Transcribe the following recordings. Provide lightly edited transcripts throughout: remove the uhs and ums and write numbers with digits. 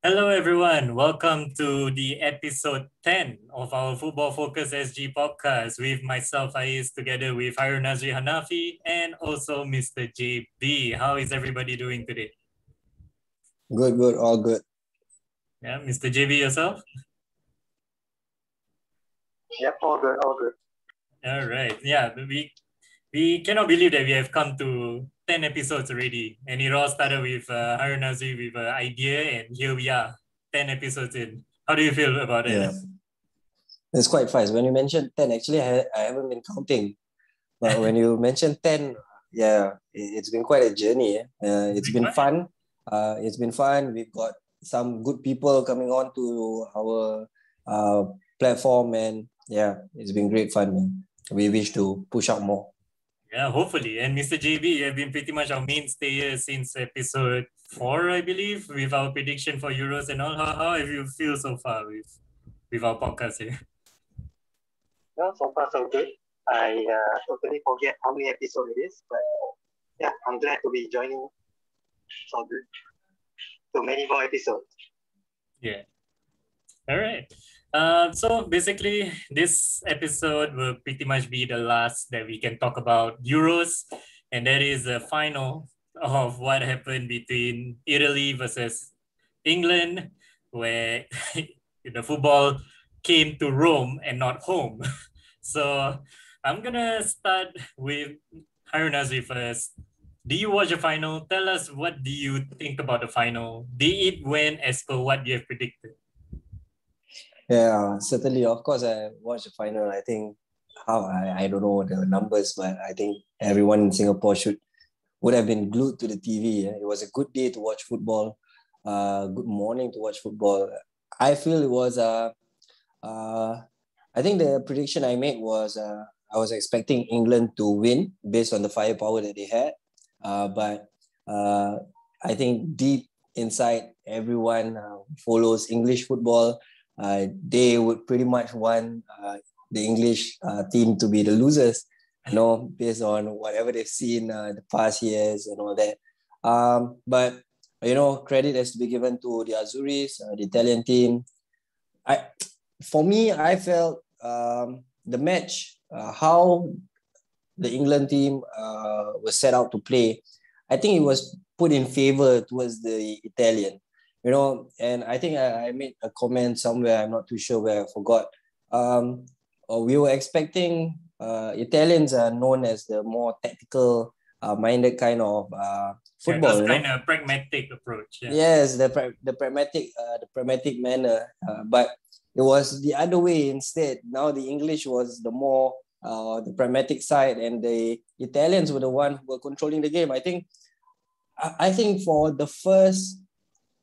Hello, everyone. Welcome to the episode 10 of our Football Focus SG podcast with myself, Ais, together with Harun Nazri Hanafi and also Mr. JB. How is everybody doing today? Good, all good. Yeah, Mr. JB, yourself? Yep, all good. All right. Yeah, we cannot believe that we have come to 10 episodes already. And it all started with Harun Nazri with an idea, and here we are, 10 episodes in. How do you feel about it? Yeah, it's quite fast. When you mentioned 10, actually, I haven't been counting. But when you mentioned 10, yeah, it's been quite a journey. It's been fun. It's been fun. We've got some good people coming on to our platform, and yeah, it's been great fun, man. We wish to push out more. Yeah, hopefully. And Mr. JB, you have been pretty much our mainstay here since episode 4, I believe, with our prediction for Euros and all. How have you feel so far with our podcast here? Well, so far so good. I totally forget how many episodes it is, but yeah, I'm glad to be joining. So good. So many more episodes. Yeah. All right. So basically, this episode will pretty much be the last that we can talk about Euros, and that is the final of what happened between Italy versus England, where the football came to Rome and not home. So I'm gonna start with Harun Nazri first. Do you watch the final? Tell us, what do you think about the final? Did it win as per what you have predicted? Yeah, certainly. Of course, I watched the final. I think I don't know the numbers, but I think everyone in Singapore would have been glued to the TV. It was a good day to watch football. Good morning to watch football. I feel it was I think the prediction I made was I was expecting England to win based on the firepower that they had. But I think deep inside, everyone follows English football. They would pretty much want the English team to be the losers, based on whatever they've seen the past years and all that. But credit has to be given to the Azuris, the Italian team. For me, I felt the match, how the England team was set out to play, I think it was put in favor towards the Italian, and I think I made a comment somewhere, I'm not too sure where, I forgot. We were expecting, Italians are known as the more tactical minded kind of football. Kind of pragmatic approach. Yeah. Yes, the pragmatic manner, but it was the other way instead. Now the English was the more the pragmatic side, and the Italians were the one who were controlling the game. I think for the first,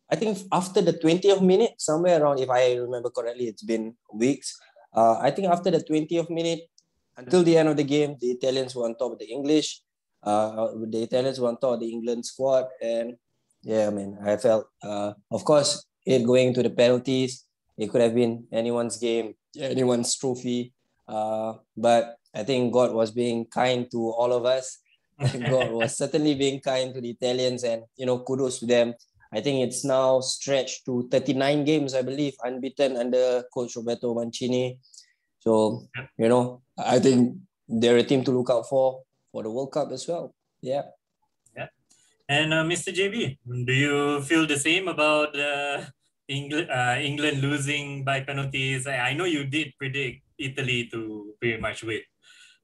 I think after the 20th minute, somewhere around, if I remember correctly, it's been weeks. I think after the 20th minute, until the end of the game, the Italians were on top of the English. The Italians were on top of the England squad, and yeah, man, I felt, of course, it going to the penalties, it could have been anyone's game, anyone's trophy. But I think God was being kind to all of us. God was certainly being kind to the Italians, and kudos to them. I think it's now stretched to 39 games, I believe, unbeaten under Coach Roberto Mancini. So, I think they're a team to look out for the World Cup as well. Yeah. Yeah. And Mr. JB, do you feel the same about England losing by penalties? I know you did predict Italy to pretty much win,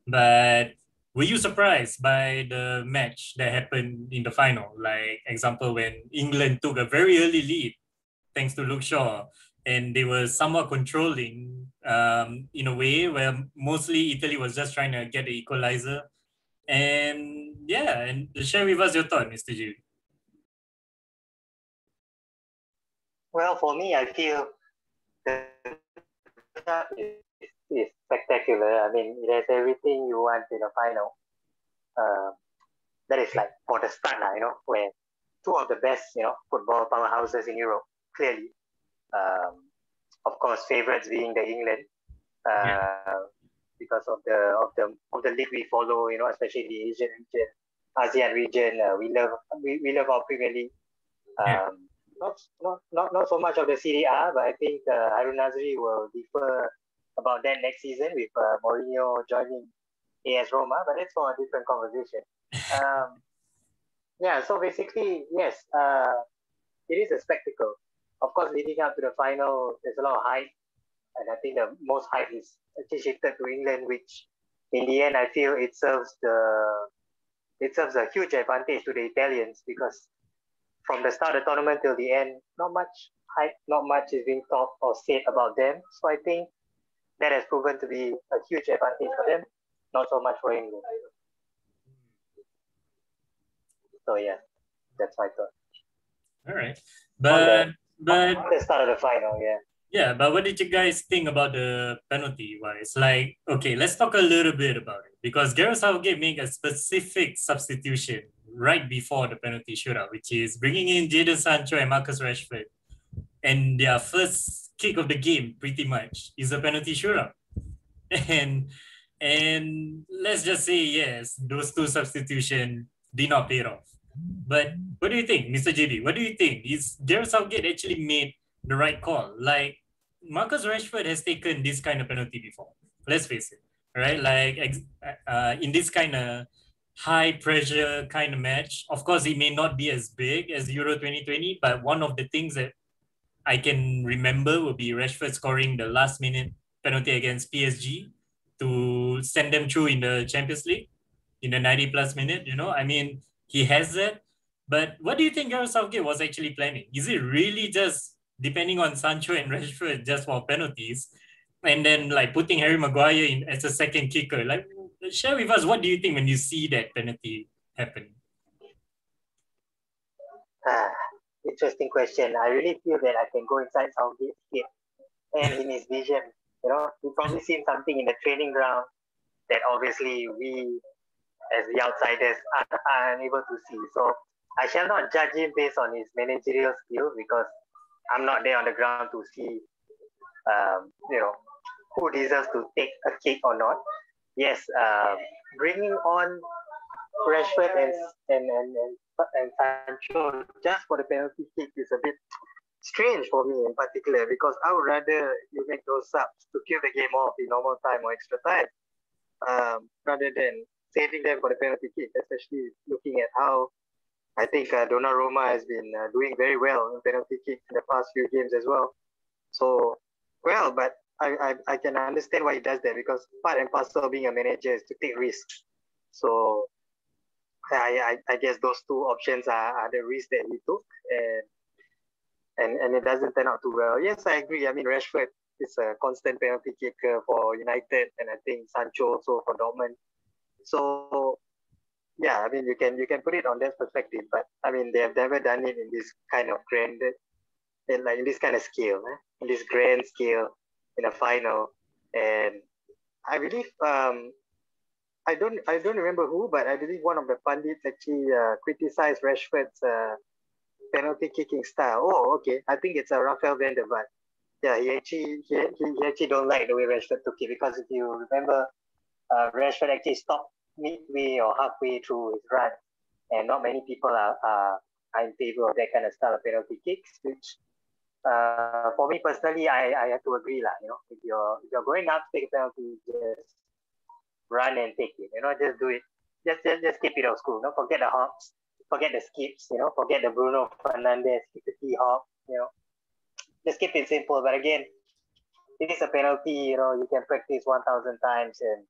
but were you surprised by the match that happened in the final? Like, example, when England took a very early lead, thanks to Luke Shaw, and they were somewhat controlling in a way where mostly Italy was just trying to get the equalizer. And yeah, and share with us your thought, Mr. G. Well, for me, I feel the is spectacular. I mean, it has everything you want in a final. That is like for the start, where two of the best, football powerhouses in Europe, clearly. Of course, favorites being the England, because of the league we follow, especially the Asian region, ASEAN region. We love our Premier League. not so much of the Serie A, but I think Harun Nazri will differ about that next season with Mourinho joining AS Roma, but that's for a different conversation. Yeah, so basically, yes, it is a spectacle. Of course, leading up to the final, there's a lot of hype, and I think the most hype is actually shifted to England, which in the end, I feel it serves a huge advantage to the Italians because from the start of the tournament till the end, not much hype, not much is being talked or said about them. So I think that has proven to be a huge advantage for them, not so much for England. So yeah, that's my thought. All right, On but the start of the final, yeah. yeah, but what did you guys think about the penalty wise? Like, okay, let's talk a little bit about it because Gareth Southgate made a specific substitution right before the penalty shootout, which is bringing in Jadon Sancho and Marcus Rashford, and their first kick of the game, pretty much, is a penalty shootout, and let's just say yes, those two substitutions did not pay off. But what do you think, Mr. JB? What do you think? Is Gareth Southgate actually made the right call? Like Marcus Rashford has taken this kind of penalty before. Let's face it, right? Like in this kind of high pressure kind of match, of course, it may not be as big as Euro 2020, but one of the things that I can remember will be Rashford scoring the last minute penalty against PSG to send them through in the Champions League in the 90 plus minute. You know, I mean, he has that. But what do you think Gareth Southgate was actually planning? Is it really just depending on Sancho and Rashford just for penalties and then like putting Harry Maguire in as a second kicker? Like, share with us, what do you think when you see that penalty happen? Interesting question. I really feel that I can go inside Southgate's head and in his vision. You know, he probably seen something in the training ground that obviously we, as the outsiders, are unable to see. So I shall not judge him based on his managerial skills because I'm not there on the ground to see, you know, who deserves to take a kick or not. Yes, bringing on Rashford and Sancho just for the penalty kick is a bit strange for me in particular because I would rather you make those subs to kill the game off in normal time or extra time rather than saving them for the penalty kick, especially looking at how I think Donnarumma has been doing very well in penalty kicks in the past few games as well. So, well, but I can understand why he does that because part and parcel of being a manager is to take risks. So I guess those two options are the risks that he took, and it doesn't turn out too well. Yes, I agree. I mean, Rashford is a constant penalty kicker for United, and I think Sancho also for Dortmund. So yeah, I mean, you can put it on that perspective, but I mean, they have never done it in this kind of grand, in this kind of scale, in this grand scale in a final, and I believe I don't remember who, but I believe one of the pundits actually criticized Rashford's penalty kicking style. Oh, okay. I think it's a Rafael van der Vaart. Yeah, he actually don't like the way Rashford took it because if you remember, Rashford actually stopped midway or halfway through his run, and not many people are in favor of that kind of style of penalty kicks. Which, for me personally, I have to agree lah. You know, if you're going up to take a penalty, just run and take it. You know, just do it. Just keep it old school. You know, forget the hops, forget the skips. You know, forget the Bruno Fernandes, keep the T hop. You know, just keep it simple. But again, it is a penalty. You know, you can practice 1,000 times and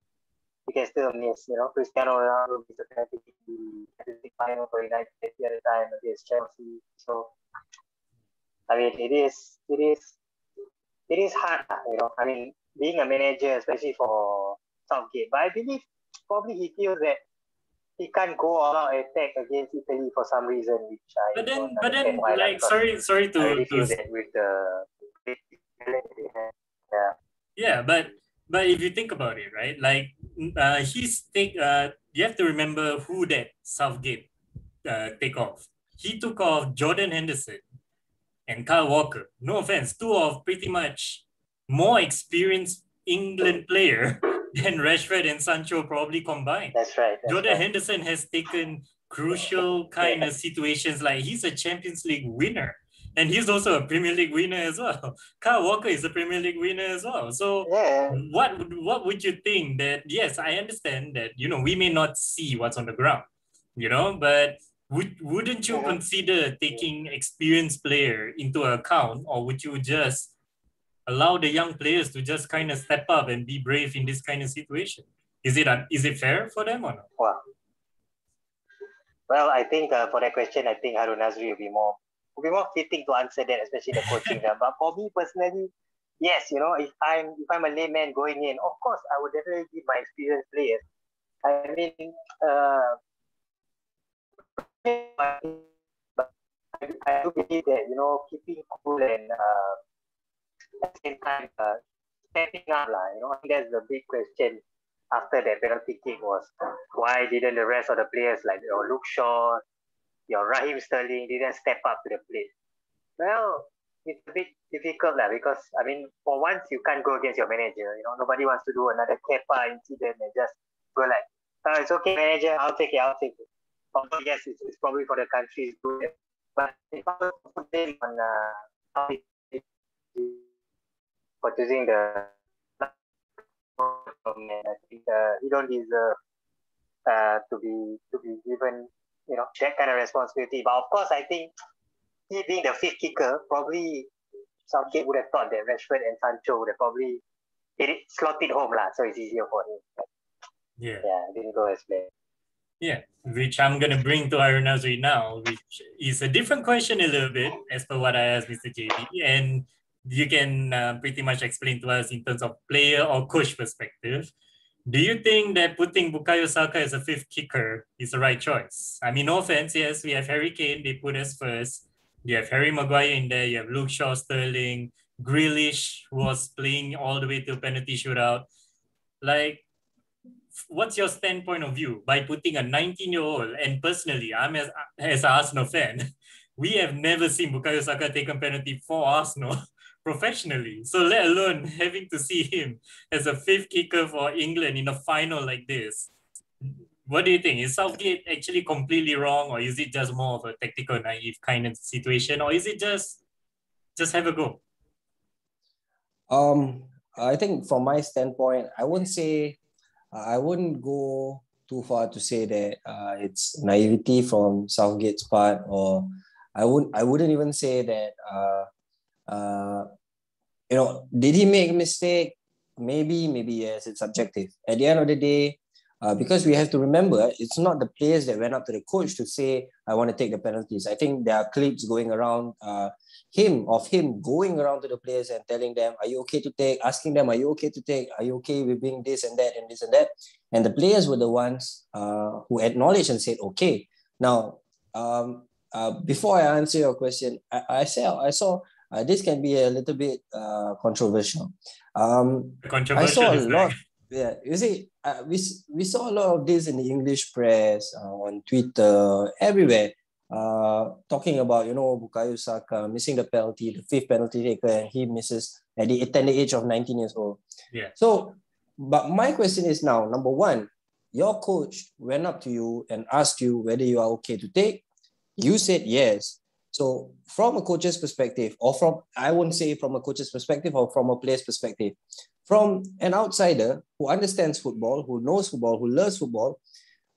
you can still miss. You know, Cristiano Ronaldo missed a penalty in the final for United the other time against Chelsea. So, I mean, it is hard. You know, I mean, being a manager, especially for Southgate, but I believe probably he feels that he can't go all out attack against Italy for some reason, which I don't understand why. Like, sorry I really feel to that with the yeah, but if you think about it, right? Like, you have to remember who that Southgate take off. He took off Jordan Henderson and Kyle Walker. No offense, two of pretty much more experienced England player than Rashford and Sancho probably combined. That's right. Jordan Henderson has taken crucial kind of situations, like he's a Champions League winner. And he's also a Premier League winner as well. Kyle Walker is a Premier League winner as well. So Yeah, what would you think that, yes, I understand that, we may not see what's on the ground, but wouldn't you mhm. consider taking experienced player into account, or would you just allow the young players to just kind of step up and be brave in this kind of situation? Is it fair for them or not? Wow. Well, I think for that question, I think Harun Nazri will be more fitting to answer that, especially the coaching. But for me personally, yes, if I'm a layman going in, of course I would definitely give my experienced players. I mean, uh, but I do believe that keeping cool and at the same time stepping up, lah. I think that's the big question after that penalty kick was why didn't the rest of the players like your Luke Shaw, your Raheem Sterling didn't step up to the plate? Well, it's a bit difficult lah because I mean, for once you can't go against your manager. Nobody wants to do another Kepa incident and just go like, "Oh, it's okay, manager. I'll take it. I'll take it." Although yes, it's probably for the country's good, but if I was putting on how for choosing the I think he don't deserve to be given that kind of responsibility. But of course, I think he being the fifth kicker, probably Southgate would have thought that Rashford and Sancho would have probably slotted home lah, so it's easier for him. But, Yeah. yeah, didn't go as planned. Yeah, which I'm going to bring to Harun Nazri now, which is a different question a little bit as per what I asked Mr. JB. And you can pretty much explain to us in terms of player or coach perspective. Do you think that putting Bukayo Saka as a fifth kicker is the right choice? I mean, no offense, yes, we have Harry Kane, they put us first. You have Harry Maguire in there, you have Luke Shaw, Sterling, Grealish, who was playing all the way to penalty shootout. Like, what's your standpoint of view by putting a 19-year-old, and personally, I'm as an Arsenal fan, we have never seen Bukayo Saka take a penalty for Arsenal professionally. So let alone having to see him as a fifth kicker for England in a final like this. What do you think? Is Southgate actually completely wrong, or is it just more of a tactical naive kind of situation, or is it just have a go? I think from my standpoint, I wouldn't go too far to say that it's naivety from Southgate's part, or I wouldn't even say that did he make a mistake? Maybe yes, it's subjective. At the end of the day, because we have to remember, it's not the players that went up to the coach to say, I want to take the penalties. I think there are clips going around him going around to the players and telling them, are you okay to take? Asking them, are you okay to take? Are you okay with being this and that and this and that? And the players were the ones who acknowledged and said, okay. Now, before I answer your question, I saw this can be a little bit controversial. I saw Controversial a is lot. like, Yeah, you see, we saw a lot of this in the English press, on Twitter, everywhere, talking about Bukayo Saka missing the penalty, the fifth penalty taker, and he misses at the tender age of 19 years old. yeah. So, but my question is now, number one, your coach went up to you and asked you whether you are okay to take. You said yes. So from a coach's perspective, or I won't say from a coach's perspective or from a player's perspective, from an outsider who understands football, who knows football, who loves football,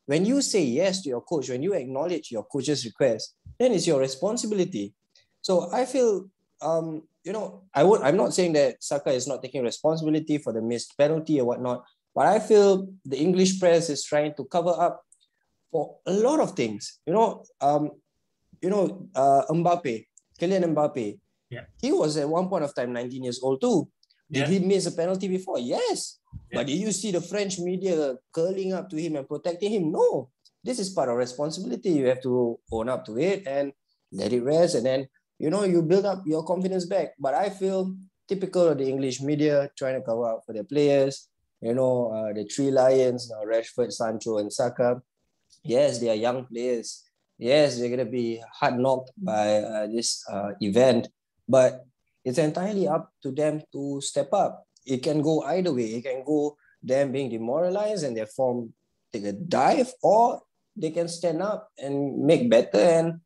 when you say yes to your coach, when you acknowledge your coach's request, then it's your responsibility. So I feel, I'm not saying that Saka is not taking responsibility for the missed penalty or whatnot, but I feel the English press is trying to cover up for a lot of things. Mbappe, Kylian Mbappe, Yeah. he was at one point of time 19 years old too. Did he miss a penalty before? Yes. Yeah. But did you see the French media curling up to him and protecting him? No. This is part of responsibility. You have to own up to it and let it rest. And then, you build up your confidence back. But I feel typical of the English media trying to cover up for their players. The three lions, Rashford, Sancho, and Saka. Yes, they are young players. Yes, they're going to be hard knocked by this event. But it's entirely up to them to step up. It can go either way. It can go them being demoralized and their form take a dive, or they can stand up and make better and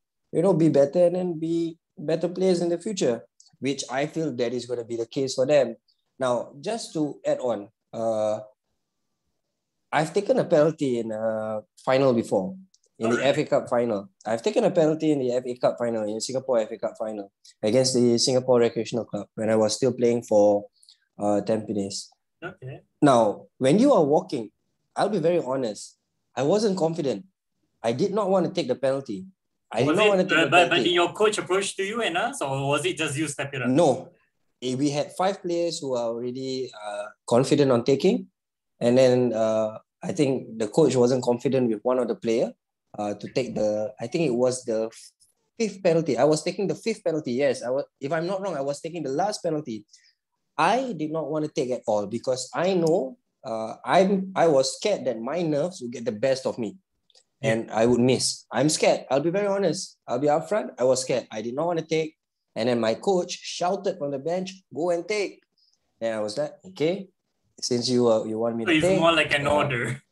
be better and then be better players in the future, which I feel that is going to be the case for them. Now, just to add on, I've taken a penalty in a final before, in the FA Cup final. I've taken a penalty in the FA Cup final, in Singapore FA Cup final, against the Singapore Recreational Club when I was still playing for Tampines. Okay. Now, when you are walking, I'll be very honest, I wasn't confident. I did not want to take the penalty. I did not want to take the but penalty. did your coach approach to you and us, or was it just you step it up? No. We had 5 players who are already confident on taking. And then I think the coach wasn't confident with one of the player to take I think it was the 5th penalty. I was taking the 5th penalty. Yes, if I'm not wrong, I was taking the last penalty. I did not want to take at all because I know I was scared that my nerves would get the best of me and I would miss. I'm scared. I'll be very honest. I'll be upfront. I was scared. I did not want to take. And then my coach shouted from the bench, "Go and take." And I was like, okay, since you want me So to it's take. more like an order.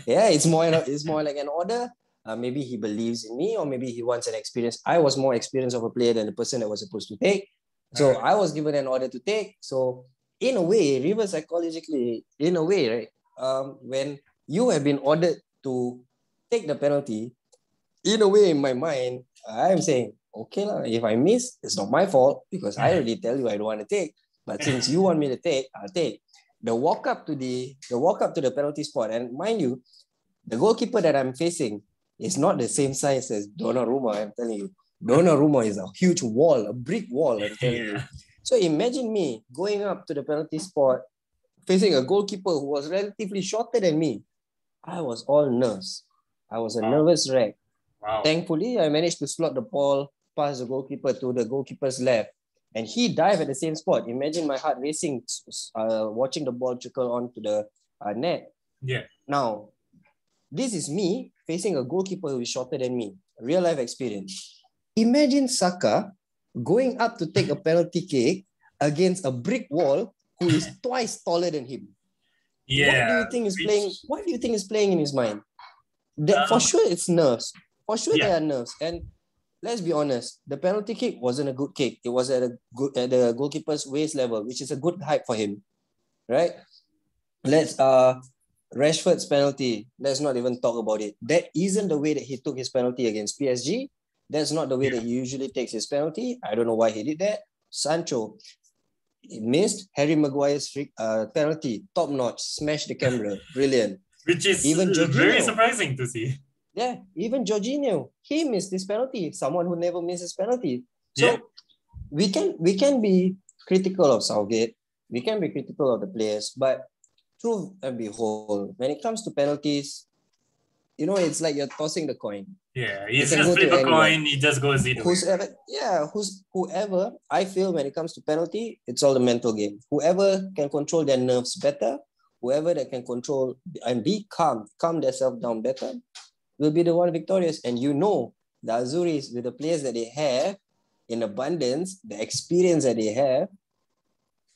Yeah, it's more like an order. Maybe he believes in me or maybe he wants an experience. I was more experienced of a player than the person that was supposed to take. So I was given an order to take. So in a way, reverse psychologically, in a way, right? When you have been ordered to take the penalty, in a way, in my mind, I'm saying, okay, if I miss, it's not my fault because I already tell you I don't want to take. But since you want me to take, I'll take. The walk up to the penalty spot, and mind you, the goalkeeper that I'm facing is not the same size as Donnarumma. I'm telling you, Donnarumma is a huge wall, a brick wall. I'm telling you. So imagine me going up to the penalty spot, facing a goalkeeper who was relatively shorter than me. I was all nerves. I was a nervous wreck. Wow. Thankfully, I managed to slot the ball past the goalkeeper to the goalkeeper's left. And he dived at the same spot. Imagine my heart racing, watching the ball trickle onto the net. Yeah. Now, this is me facing a goalkeeper who is shorter than me. Real life experience. Imagine Saka going up to take a penalty kick against a brick wall who is twice taller than him. Yeah. What do you think is playing in his mind? For sure, it's nerves. For sure, there are nerves. And let's be honest, the penalty kick wasn't a good kick. It was at the goalkeeper's waist level, which is a good height for him, right? Rashford's penalty. Let's not even talk about it. That isn't the way that he took his penalty against PSG. That's not the way that he usually takes his penalty. I don't know why he did that. Sancho, he missed Harry Maguire's penalty, top notch, smashed the camera, brilliant. Which is even very surprising to see. Yeah, even Jorginho, he missed this penalty. Someone who never misses penalty. So we can be critical of Southgate. We can be critical of the players, but truth and behold, when it comes to penalties, it's like you're tossing the coin. Yeah, you just flip a coin, it just goes either way. Whoever, I feel when it comes to penalty, it's all a mental game. Whoever can control their nerves better, whoever that can control and be calm themselves down better, will be the one victorious. And the Azuris, with the players that they have in abundance, the experience that they have,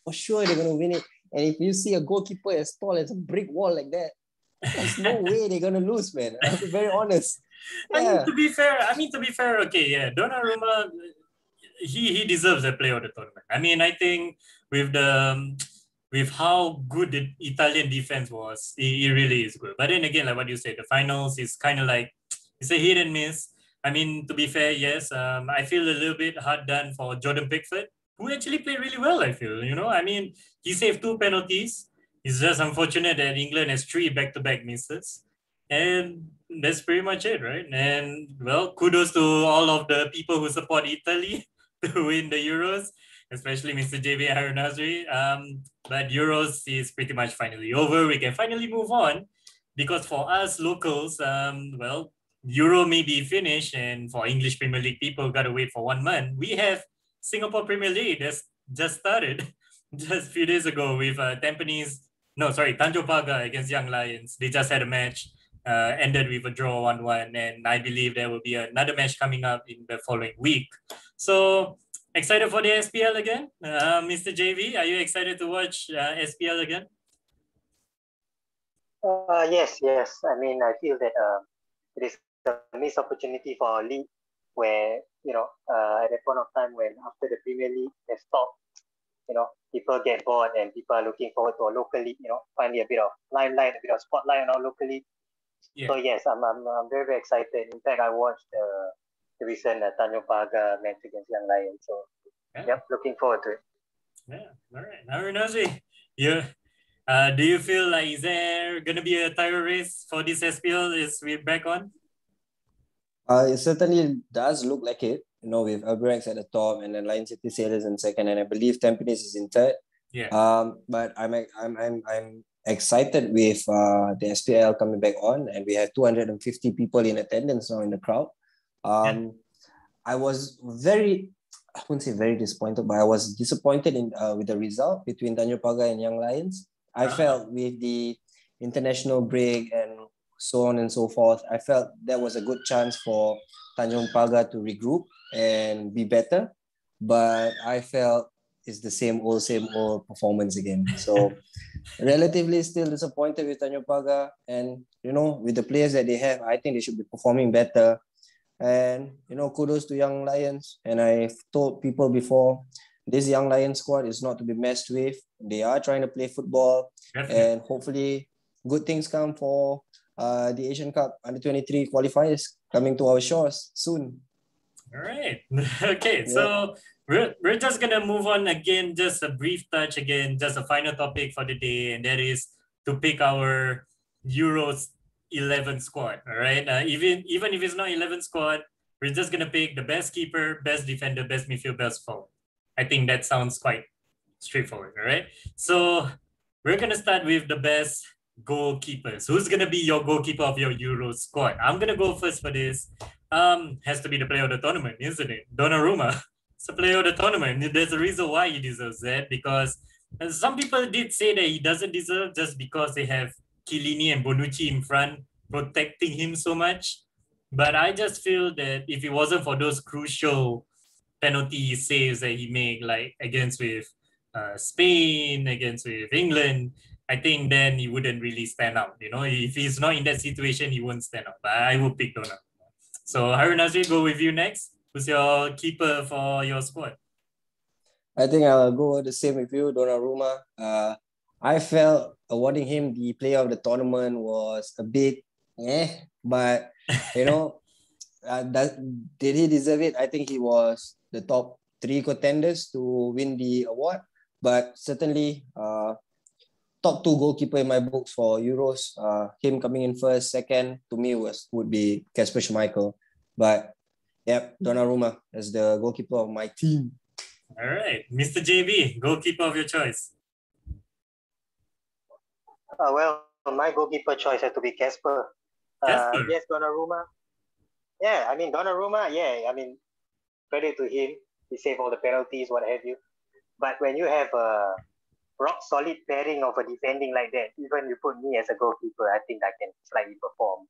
for sure they're going to win it. And if you see a goalkeeper as tall as a brick wall like that, there's no way they're going to lose, man. I'll be very honest. Yeah. I mean, to be fair, okay, yeah, Donnarumma, he deserves a player of the tournament. I mean, I think with how good the Italian defense was, it really is good. But then again, like what you said, the finals is kind of like, it's a hit and miss. I mean, to be fair, yes, I feel a little bit hard done for Jordan Pickford, who actually played really well, I feel. I mean, he saved 2 penalties. It's just unfortunate that England has 3 back-to-back misses. And that's pretty much it, right? And, well, kudos to all of the people who support Italy to win the Euros, especially Mr. JB Harunazri. But Euros is pretty much finally over. We can finally move on because for us locals, Euro may be finished, and for English Premier League people, got to wait for 1 month. We have Singapore Premier League that's just started just a few days ago with Tanjong Pagar against Young Lions. They just had a match, ended with a draw 1-1, and I believe there will be another match coming up in the following week. So, excited for the SPL again? Mr. JV, are you excited to watch SPL again? Yes. I mean, I feel that it is a missed opportunity for our league where, at that point of time when after the Premier League has stopped, people get bored and people are looking forward to a local league, finally a bit of limelight, a bit of spotlight on our local league. Yeah. So yes, I'm very, very excited. In fact, I watched the recent Tanjong Pagar match against Young Lions. So yep, looking forward to it. Yeah, all right. Harun Nazri, do you feel like is there gonna be a title race for this SPL? Is we back on? It certainly does look like it, with Albirex at the top and then Lion City Sailors in second, and I believe Tampines is in third. Yeah. But I'm excited with the SPL coming back on, and we have 250 people in attendance now in the crowd. I was I wouldn't say very disappointed, but I was disappointed with the result between Tanjong Pagar and Young Lions. I felt with the international break and so on and so forth, I felt that was a good chance for Tanjong Pagar to regroup and be better. But I felt it's the same old performance again. So relatively still disappointed with Tanjong Pagar. And, with the players that they have, I think they should be performing better. And, kudos to Young Lions. And I've told people before, this Young Lions squad is not to be messed with. They are trying to play football. Definitely. And hopefully good things come for the Asian Cup Under-23 qualifiers coming to our shores soon. All right. Okay, yeah. So we're just going to move on again, just a brief touch again, just a final topic for the day, and that is to pick our Euros 11 squad, all right? Even if it's not 11 squad, we're just going to pick the best keeper, best defender, best midfield, best forward. I think that sounds quite straightforward, all right? So we're going to start with the best goalkeepers. Who's going to be your goalkeeper of your Euro squad? I'm going to go first for this. Has to be the player of the tournament, isn't it? Donnarumma. It's the player of the tournament. There's a reason why he deserves that, because some people did say that he doesn't deserve just because they have Chiellini and Bonucci in front protecting him so much. But I just feel that if it wasn't for those crucial penalty saves that he made, like against with Spain, against with England, I think then he wouldn't really stand out. If he's not in that situation, he won't stand out. But I will pick Donnarumma. So Harun Nazri, go with you next. Who's your keeper for your squad? I think I'll go the same with you, Donnarumma. I felt awarding him the player of the tournament was a bit but did he deserve it? I think he was the top 3 contenders to win the award, but certainly top 2 goalkeeper in my books for Euros. Him coming in first, second to me would be Kasper Schmeichel. But yep, Donnarumma as the goalkeeper of my team. All right, Mr. JB, goalkeeper of your choice. Well, my goalkeeper choice has to be Kasper. Yes, Donnarumma. Yeah, Donnarumma. Yeah, credit to him. He saved all the penalties, what have you. But when you have a rock solid pairing of a defending like that, even you put me as a goalkeeper, I think I can slightly perform.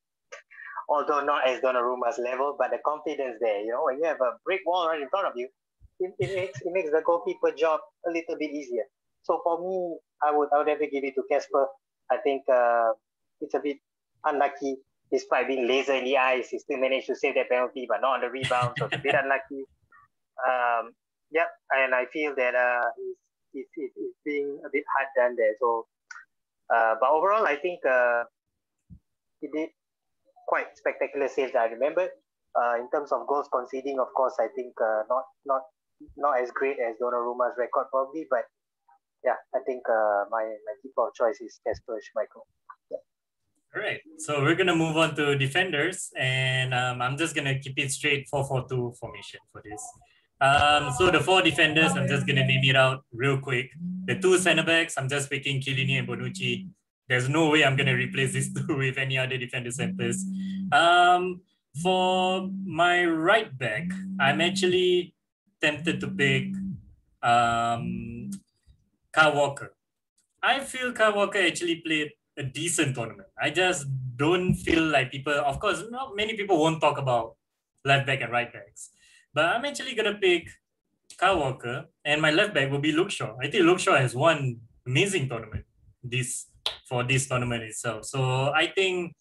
Although not as Donnarumma's level, but the confidence there. When you have a brick wall right in front of you, it makes the goalkeeper job a little bit easier. So for me, I would have to give it to Kasper. I think it's a bit unlucky. Despite being laser in the eyes, he still managed to save that penalty, but not on the rebound, so it's a bit unlucky. Yep, and I feel that he's being a bit hard done there. So, but overall, I think he did quite spectacular saves. I remember. In terms of goals conceding, of course, I think not as great as Donnarumma's record probably, but yeah, I think my keeper of choice is Kasper Schmeichel. Yeah. All right, so we're gonna move on to defenders, and I'm just gonna keep it straight 4-4-2 formation for this. So the 4 defenders, I'm just gonna name it out real quick. The 2 center backs, I'm just picking Chiellini and Bonucci. There's no way I'm gonna replace these 2 with any other defender centers. For my right back, I'm actually tempted to pick Kyle Walker. I feel Kyle Walker actually played a decent tournament. I just don't feel like people, of course, not many people won't talk about left back and right backs. But I'm actually going to pick Kyle Walker, and my left back will be Luke Shaw. I think Luke Shaw has won amazing tournament for this tournament itself. So I think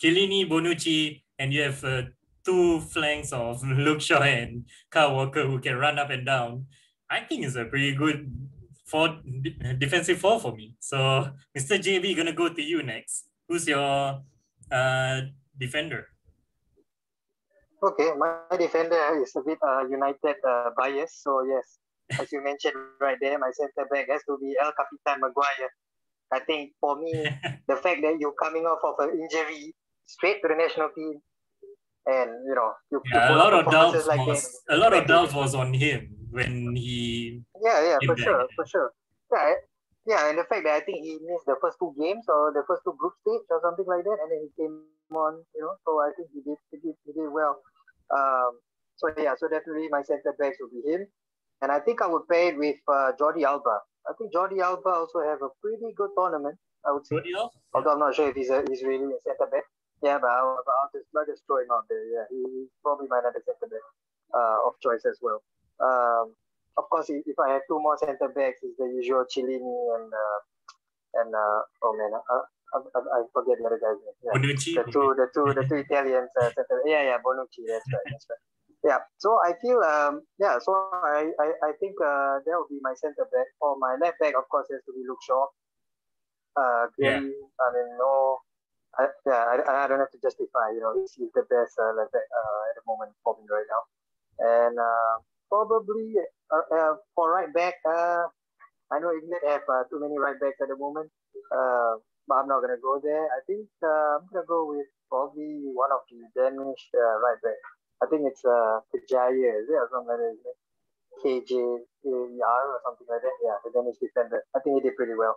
Chiellini, Bonucci, and you have two flanks of Luke Shaw and Kyle Walker who can run up and down, I think it's a pretty good defensive four for me. So, Mr. JB, gonna go to you next. Who's your defender? Okay, my defender is a bit United bias. So yes, as you mentioned right there, my centre back has to be El Capitan Maguire. I think for me, the fact that you're coming off of an injury straight to the national team, and you Yeah, pull out performances like that, and a you lot get of back to doubts was on him when he yeah, came for back. sure, for sure. Yeah, yeah, and the fact that I think he missed the first two games or the first two group stage or something like that, and then he came on, so I think he did well. So yeah, so definitely my centre backs would be him, and I think I would pair it with Jordi Alba. I think Jordi Alba also have a pretty good tournament, I would say. Rodeo? Yeah. Although I'm not sure if he's really a centre back. Yeah, but I'll just throw him out there. Yeah, he's probably my another centre back of choice as well. Um, of course, if I have two more centre backs, it's the usual Cellini and oh man, I forget the other guy's name. Yeah, Bonucci. the two Italians centre. Yeah, Bonucci. That's right. Yeah, so I feel so I think that would be my centre back. For my left back, of course, has to be Luke Shaw. Yeah. Clearly, I mean, no, I don't have to justify. He's the best left back at the moment for me right now. And probably for right back, I know England have too many right backs at the moment, but I'm not gonna go there. I think I'm gonna go with probably one of the Danish right back. I think it's Kajaya, is it, or something like that? KJR or something like that. Yeah, the Danish defender. I think he did pretty well.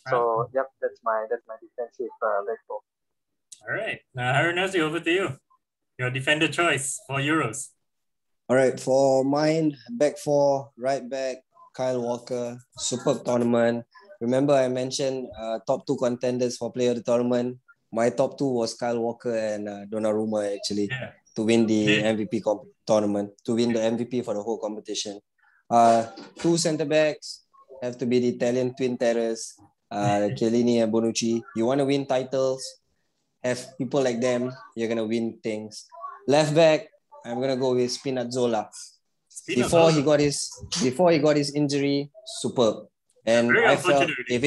So yep, that's my defensive back four. All right, Harunasi, over to you. Your defender choice for Euros. All right, for mine, back four, right back, Kyle Walker, superb tournament. Remember I mentioned top two contenders for player of the tournament. My top two was Kyle Walker and Donnarumma actually to win the MVP tournament, to win the MVP for the whole competition. Two centre backs have to be the Italian twin terrors, Chiellini and Bonucci. You want to win titles, have people like them, you're going to win things. Left back, I'm gonna go with Spinazzola. Before he got his injury, superb. And I felt if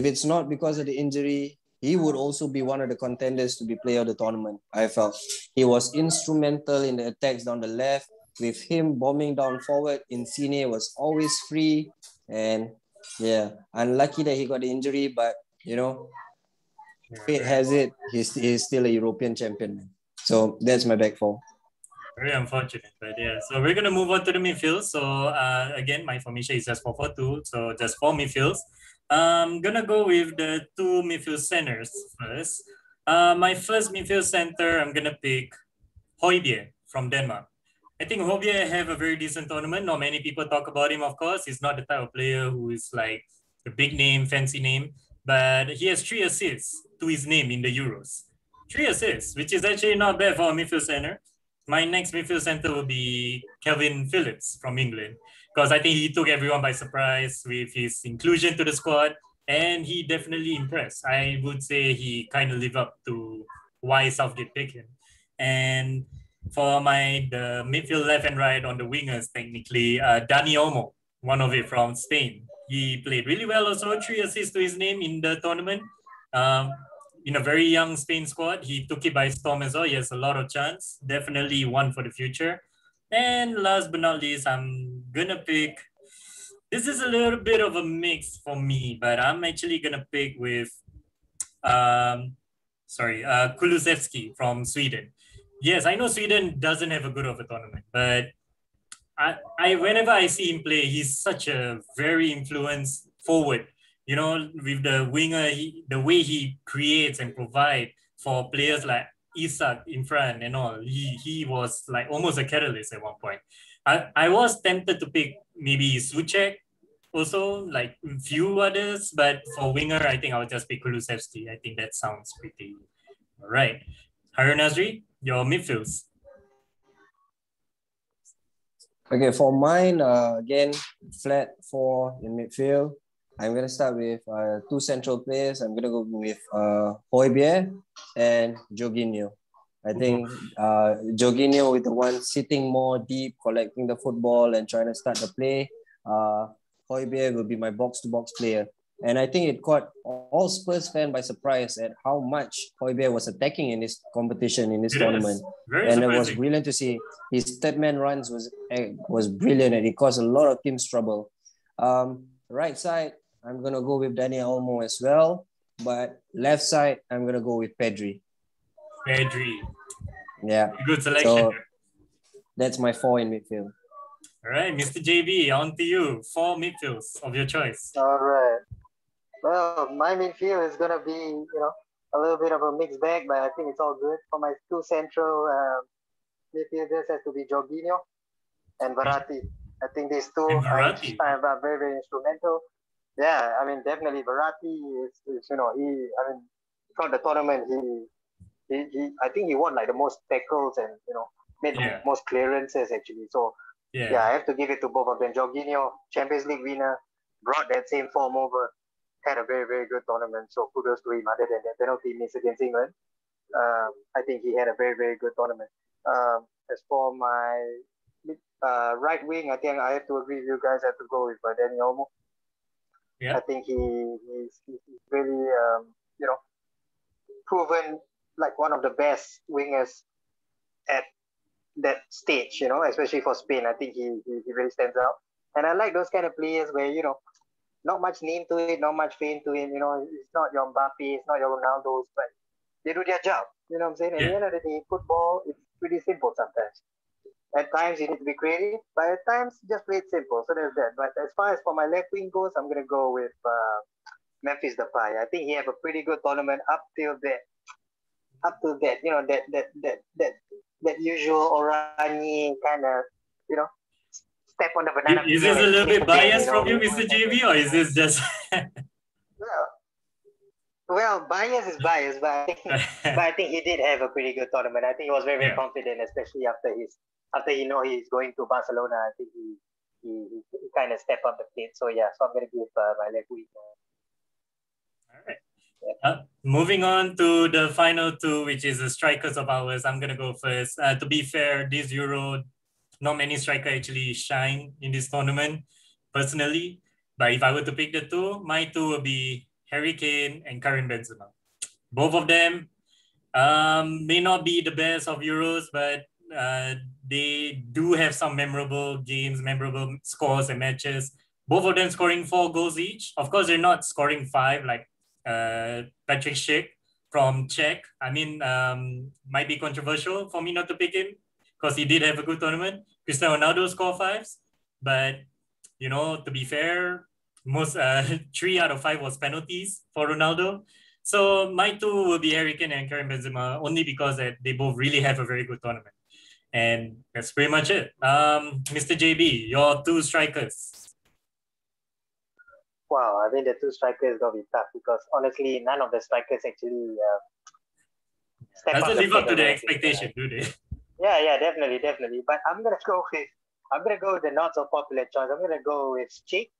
it's not because of the injury, he would also be one of the contenders to be player of the tournament. I felt he was instrumental in the attacks down the left. With him bombing down forward, Insigne was always free. And yeah, unlucky that he got the injury, but fate has it, he's still a European champion. So that's my back four. Very unfortunate, but yeah. So we're gonna move on to the midfield. So again, my formation is just 4-4-2. So just four midfields. I'm gonna go with the two midfield centers first. My first midfield center, I'm gonna pick Højbjerg from Denmark. I think Højbjerg have a very decent tournament. Not many people talk about him, of course. He's not the type of player who is like a big name, fancy name, but he has 3 assists to his name in the Euros. 3 assists, which is actually not bad for a midfield center. My next midfield center will be Calvin Phillips from England, because I think he took everyone by surprise with his inclusion to the squad, and he definitely impressed. I would say he kind of lived up to why Southgate picked him. And for the midfield left and right on the wingers, technically, Dani Olmo, one of it from Spain. He played really well also, 3 assists to his name in the tournament. In a very young Spain squad, he took it by storm as well. He has a lot of chance. Definitely one for the future. And last but not least, I'm gonna pick. This is a little bit of a mix for me, but I'm actually gonna pick with, Kulusevski from Sweden. Yes, I know Sweden doesn't have a good of a tournament, but I whenever I see him play, he's such a very influenced forward. With the winger, the way he creates and provide for players like Isak in front and all, he was like almost a catalyst at one point. I was tempted to pick maybe Suchek, also like few others, but for winger, I think I'll just pick Kulusevski. I think that sounds pretty all right. Harun Nazri, your midfields. Okay, for mine, again, flat four in midfield. I'm going to start with two central players. I'm going to go with Højbjerg and Jorginho. I think Jorginho with the one sitting more deep, collecting the football and trying to start the play. Højbjerg will be my box-to-box player. And I think it caught all Spurs fans by surprise at how much Højbjerg was attacking in this competition, in this tournament. Very and surprising. It was brilliant to see. His third man runs was brilliant, and it caused a lot of teams trouble. Right side, I'm going to go with Dani Olmo as well. But left side, I'm going to go with Pedri. Yeah. Good selection. So that's my 4 in midfield. All right, Mr. JB, on to you. 4 midfields of your choice. All right. Well, my midfield is gonna be, a little bit of a mixed bag, but I think it's all good. For my 2 central midfielders has to be Jorginho and Verratti. I think these 2 are very, very instrumental. Yeah, I mean, definitely Verratti is throughout the tournament, I think he won like the most tackles and, made the most clearances actually. So, yeah, I have to give it to both of them. Jorginho, Champions League winner, brought that same form over, had a very, very good tournament. So kudos to him. Other than that penalty miss against England, I think he had a very, very good tournament. As for my right wing, I think I have to agree with you guys. I have to go with Dani Olmo. Yeah. I think he's really, proven like one of the best wingers at that stage, especially for Spain. I think he really stands out. And I like those kind of players where, not much name to it, not much fame to it. It's not your Mbappe, it's not your Ronaldo's, but they do their job. You know what I'm saying? At the end of the day, football, it's pretty simple sometimes. At times you need to be creative, but at times just play it simple. So there's that. But as far as for my left wing goes, I'm gonna go with Memphis Depay. I think he had a pretty good tournament up to that, that usual Orani kind of, step on the banana. Is this a little bit biased from you, Mr. JB, or is this just? Well, bias is bias, but I think he did have a pretty good tournament. I think he was very, very confident, especially after he's going to Barcelona. I think he kind of stepped up the plate. So yeah, so I'm gonna give my left wing. All right. Moving on to the final 2, which is the strikers of ours. I'm gonna go first. To be fair, this Euro, not many strikers actually shine in this tournament, personally. But if I were to pick the 2, my 2 would be Harry Kane and Karim Benzema. Both of them may not be the best of Euros, but they do have some memorable games, memorable scores and matches. Both of them scoring 4 goals each. Of course, they're not scoring 5 like Patrick Schick from Czech. I mean, might be controversial for me not to pick him because he did have a good tournament. Cristiano Ronaldo scored 5s, but to be fair, most 3 out of 5 was penalties for Ronaldo. So my 2 will be Harry Kane and Karim Benzema, only because they both really have a very good tournament. And that's pretty much it. Mr. JB, your 2 strikers. Wow, I think the 2 strikers gonna be tough because honestly, none of the strikers actually doesn't live up to the expectation, do they? Yeah, definitely. But I'm gonna go with the not so popular choice. I'm gonna go with Schick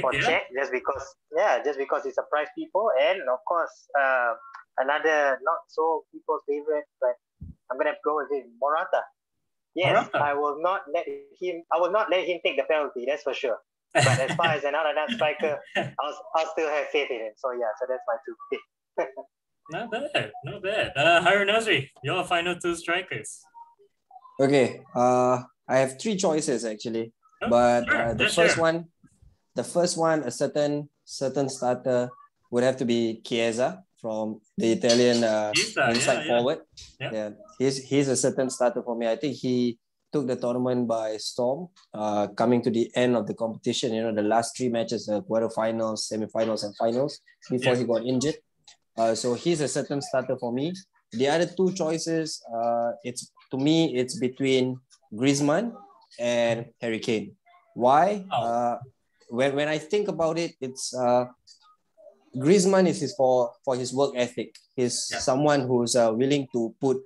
for Czech, just because he surprised people, and of course another not so people's favorite, but I'm gonna go with him, Morata. Yes, Morata. I will not let him take the penalty. That's for sure. But as far as another striker, I'll still have faith in him. So yeah, so that's my 2. Not bad. Harun Nasri, your final 2 strikers. Okay, I have 3 choices actually, but the first one, a certain starter would have to be Chiesa from the Italian inside forward. Yeah, he's a certain starter for me. I think he took the tournament by storm, coming to the end of the competition, the last 3 matches, the quarterfinals, semifinals, and finals, before he got injured. So he's a certain starter for me. The other 2 choices, it's between Griezmann and Harry Kane. Why? When I think about it, it's Griezmann is for his work ethic. He's someone who's willing to put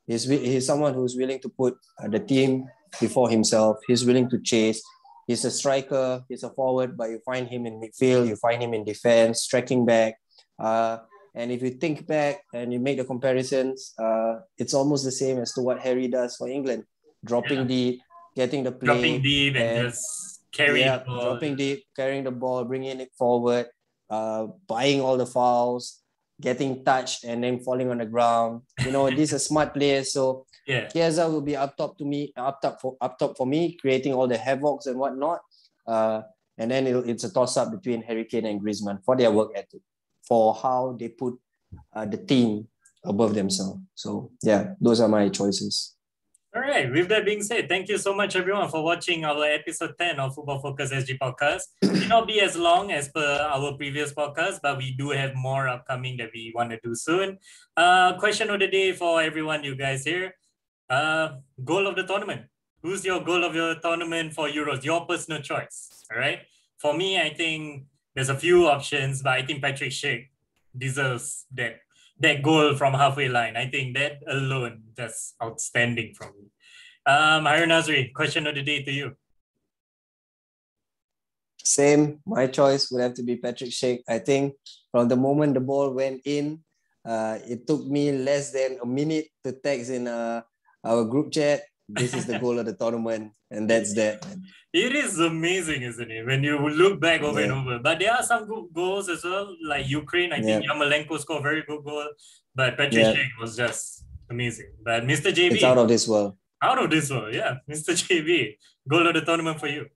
He's someone who's willing to put the team before himself. He's willing to chase. He's a striker. He's a forward, but you find him in midfield. You find him in defense, tracking back. And if you think back and you make the comparisons, it's almost the same as to what Harry does for England, dropping deep, getting the Dropping play, deep and and just carry the ball. dropping deep, carrying the ball, bringing it forward, buying all the fouls, getting touched and then falling on the ground. You know, these are smart players. So Yeah. Chiesa will be up top for me, creating all the havocs and whatnot. And then it's a toss-up between Harry Kane and Griezmann for their work ethic, for how they put the team above themselves. So yeah, those are my choices. All right. With that being said, thank you so much, everyone, for watching our episode 10 of Football Focus SG podcast. It may not be as long as per our previous podcast, but we do have more upcoming that we want to do soon. Question of the day for everyone, you guys here. Goal of the tournament. Who's your goal of your tournament for Euros? Your personal choice. All right. For me, I think there's a few options, but I think Patrick Schick deserves that goal from halfway line. I think that alone just outstanding from me. Harun Nazri, question of the day to you. Same. My choice would have to be Patrick Schick. I think from the moment the ball went in, it took me less than a minute to text in our group chat, this is the goal of the tournament, and that's that. It is amazing, isn't it? When you look back over and over. But there are some good goals as well, like Ukraine. I think Yarmolenko scored a very good goal, but Patrick Schick was just amazing. But Mr. JB, it's out of this world. Out of this world, yeah. Mr. JB, goal of the tournament for you.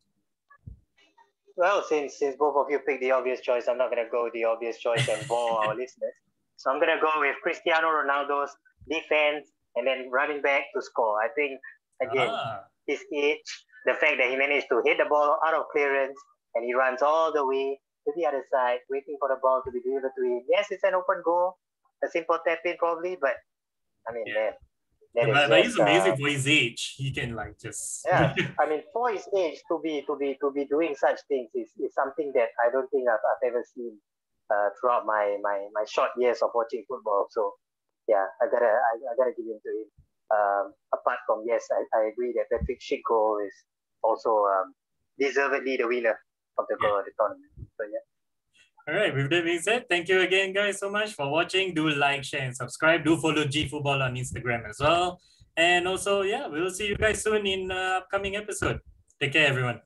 Well, since both of you picked the obvious choice, I'm not going to go with the obvious choice and bore our listeners. So I'm going to go with Cristiano Ronaldo's defense and then running back to score. I think, again, his age, the fact that he managed to hit the ball out of clearance and he runs all the way to the other side, waiting for the ball to be delivered to him. Yes, it's an open goal, a simple tap in probably, but I mean, man. But he's amazing for his age. He can like just I mean, for his age to be doing such things is something that I don't think I've ever seen throughout my short years of watching football. So yeah, I gotta give him to him. Apart from I agree that Patrick Schick goal is also deservedly the winner of the goal of the tournament. So yeah. All right, with that being said, thank you again, guys, so much for watching. Do like, share, and subscribe. Do follow G Football on Instagram as well. And also, yeah, we'll see you guys soon in upcoming episode. Take care, everyone.